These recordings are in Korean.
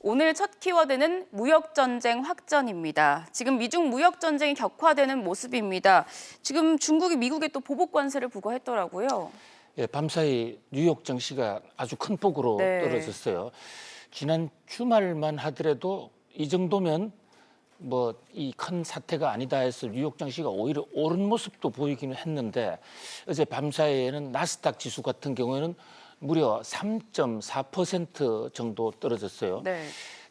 오늘 첫 키워드는 무역전쟁 확전입니다. 지금 미중 무역전쟁이 격화되는 모습입니다. 지금 중국이 미국에 또 보복 관세를 부과했더라고요. 예, 밤사이 뉴욕 증시가 아주 큰 폭으로 떨어졌어요. 지난 주말만 하더라도 이 정도면 뭐 이 큰 사태가 아니다 해서 뉴욕 증시가 오히려 오른 모습도 보이기는 했는데 어제 밤사이에는 나스닥 지수 같은 경우에는 무려 3.4% 정도 떨어졌어요.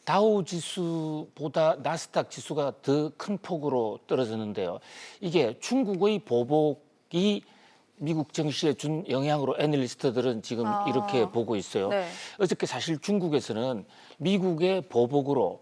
다우 지수보다 나스닥 지수가 더 큰 폭으로 떨어졌는데요. 이게 중국의 보복이 미국 증시에 준 영향으로 애널리스트들은 지금 이렇게 보고 있어요. 어저께 사실 중국에서는 미국의 보복으로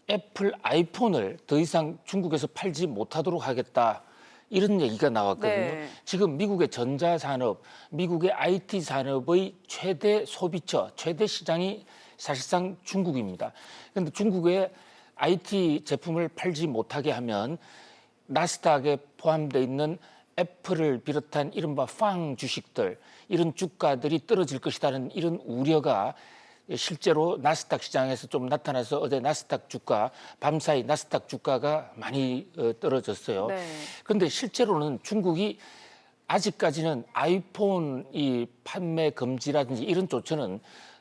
애플 아이폰을 더 이상 중국에서 팔지 못하도록 하겠다. 이런 얘기가 나왔거든요. 지금 미국의 전자산업, 미국의 IT 산업의 최대 소비처, 최대 시장이 사실상 중국입니다. 그런데 중국에 IT 제품을 팔지 못하게 하면 나스닥에 포함되어 있는 애플을 비롯한 이른바 팡 주식들, 이런 주가들이 떨어질 것이라는 이런 우려가 실제로 나스닥 시장에서 좀 나타나서 어제 나스닥 주가, 밤사이 나스닥 주가가 많이 떨어졌어요. 그런데 실제로는 중국이 아직까지는 아이폰 이 판매 금지라든지 이런 조처는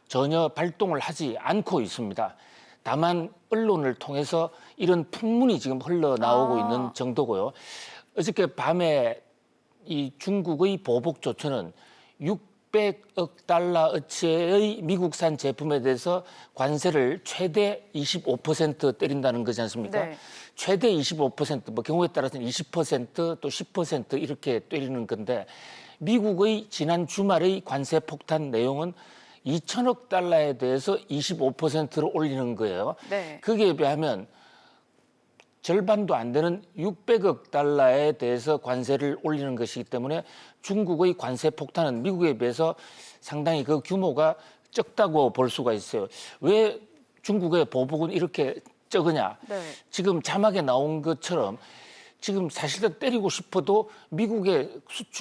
전혀 발동을 하지 않고 있습니다. 다만 언론을 통해서 이런 풍문이 지금 흘러나오고 있는 정도고요. 어저께 밤에 이 중국의 보복 조처는 600억 달러어치의 미국산 제품에 대해서 관세를 최대 25% 때린다는 거지 않습니까? 최대 25%, 뭐 경우에 따라서는 20%, 또 10% 이렇게 때리는 건데 미국의 지난 주말의 관세 폭탄 내용은 2천억 달러에 대해서 25%로 올리는 거예요. 거기에 비하면 절반도 안 되는 600억 달러에 대해서 관세를 올리는 것이기 때문에 중국의 관세 폭탄은 미국에 비해서 상당히 그 규모가 적다고 볼 수가 있어요. 왜 중국의 보복은 이렇게 적으냐? 지금 자막에 나온 것처럼 지금 사실은 때리고 싶어도 미국의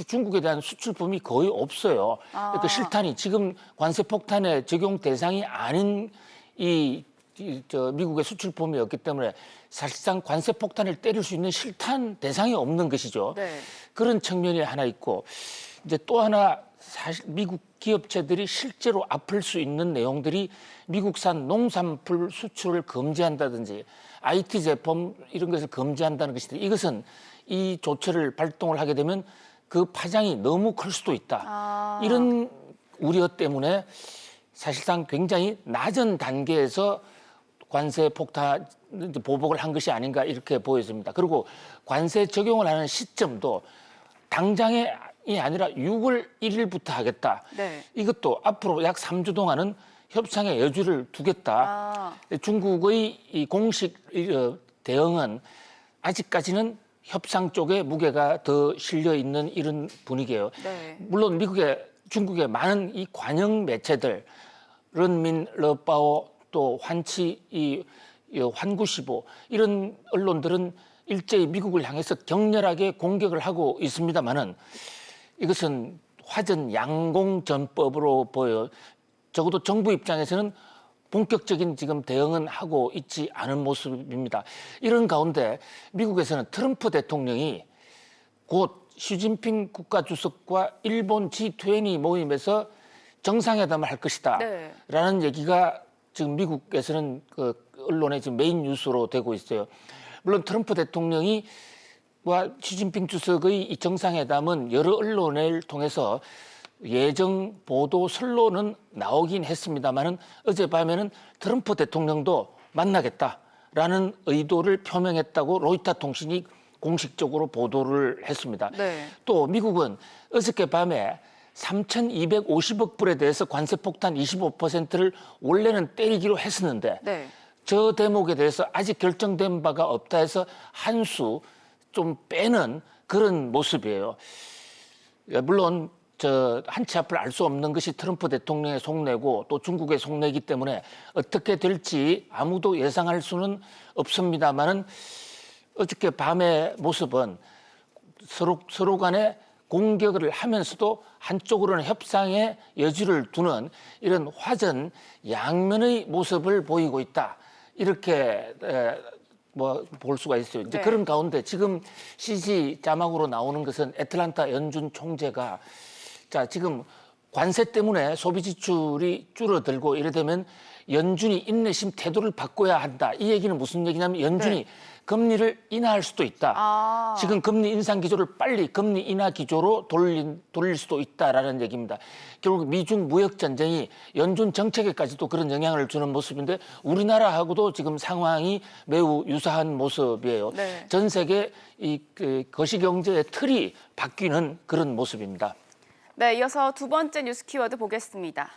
중국에 대한 수출품이 거의 없어요. 그러니까 실탄이 지금 관세 폭탄의 적용 대상이 아닌 미국의 수출품이었기 때문에 사실상 관세 폭탄을 때릴 수 있는 실탄 대상이 없는 것이죠. 그런 측면이 하나 있고 이제 또 하나 사실 미국 기업체들이 실제로 아플 수 있는 내용들이 미국산 농산물 수출을 금지한다든지 IT 제품 이런 것을 금지한다는 것인데 이것은 이 조처를 발동을 하게 되면 그 파장이 너무 클 수도 있다. 이런 우려 때문에 사실상 굉장히 낮은 단계에서 관세 폭탄 보복을 한 것이 아닌가 이렇게 보여집니다. 그리고 관세 적용을 하는 시점도 당장이 아니라 6월 1일부터 하겠다. 이것도 앞으로 약 3주 동안은 협상의 여지를 두겠다. 중국의 이 공식 대응은 아직까지는 협상 쪽에 무게가 더 실려 있는 이런 분위기예요. 물론 중국의 많은 이 관영 매체들, 런민, 러바오 또 환치, 환구시보 이런 언론들은 일제히 미국을 향해서 격렬하게 공격을 하고 있습니다만은 이것은 화전 양공전법으로 보여. 적어도 정부 입장에서는 본격적인 지금 대응은 하고 있지 않은 모습입니다. 이런 가운데 미국에서는 트럼프 대통령이 곧 시진핑 국가주석과 일본 G20 모임에서 정상회담을 할 것이다 라는 얘기가 지금 미국에서는 그 언론의 지금 메인 뉴스로 되고 있어요. 물론 트럼프 대통령이 와 시진핑 주석의 이 정상회담은 여러 언론을 통해서 예정 보도 설로는 나오긴 했습니다만은 어젯밤에는 트럼프 대통령도 만나겠다라는 의도를 표명했다고 로이터 통신이 공식적으로 보도를 했습니다. 또 미국은 어저께 밤에 3,250억 불에 대해서 관세 폭탄 25%를 원래는 때리기로 했었는데 저 대목에 대해서 아직 결정된 바가 없다 해서 한 수 좀 빼는 그런 모습이에요. 물론 한치 앞을 알 수 없는 것이 트럼프 대통령의 속내고 또 중국의 속내이기 때문에 어떻게 될지 아무도 예상할 수는 없습니다만은 어저께 밤의 모습은 서로 간에 공격을 하면서도 한쪽으로는 협상의 여지를 두는 이런 화전 양면의 모습을 보이고 있다. 이렇게 뭐 볼 수가 있어요. 이제 네. 그런 가운데 지금 CG 자막으로 나오는 것은 애틀란타 연준 총재가 자 지금 관세 때문에 소비 지출이 줄어들고 이래 되면 연준이 인내심 태도를 바꿔야 한다. 이 얘기는 무슨 얘기냐면 연준이 네. 금리를 인하할 수도 있다. 아. 지금 금리 인상 기조를 빨리 금리 인하 기조로 돌릴 수도 있다라는 얘기입니다. 결국 미중 무역 전쟁이 연준 정책에까지도 그런 영향을 주는 모습인데 우리나라하고도 지금 상황이 매우 유사한 모습이에요. 네. 전 세계 이 거시경제의 틀이 바뀌는 그런 모습입니다. 네, 이어서 두 번째 뉴스 키워드 보겠습니다.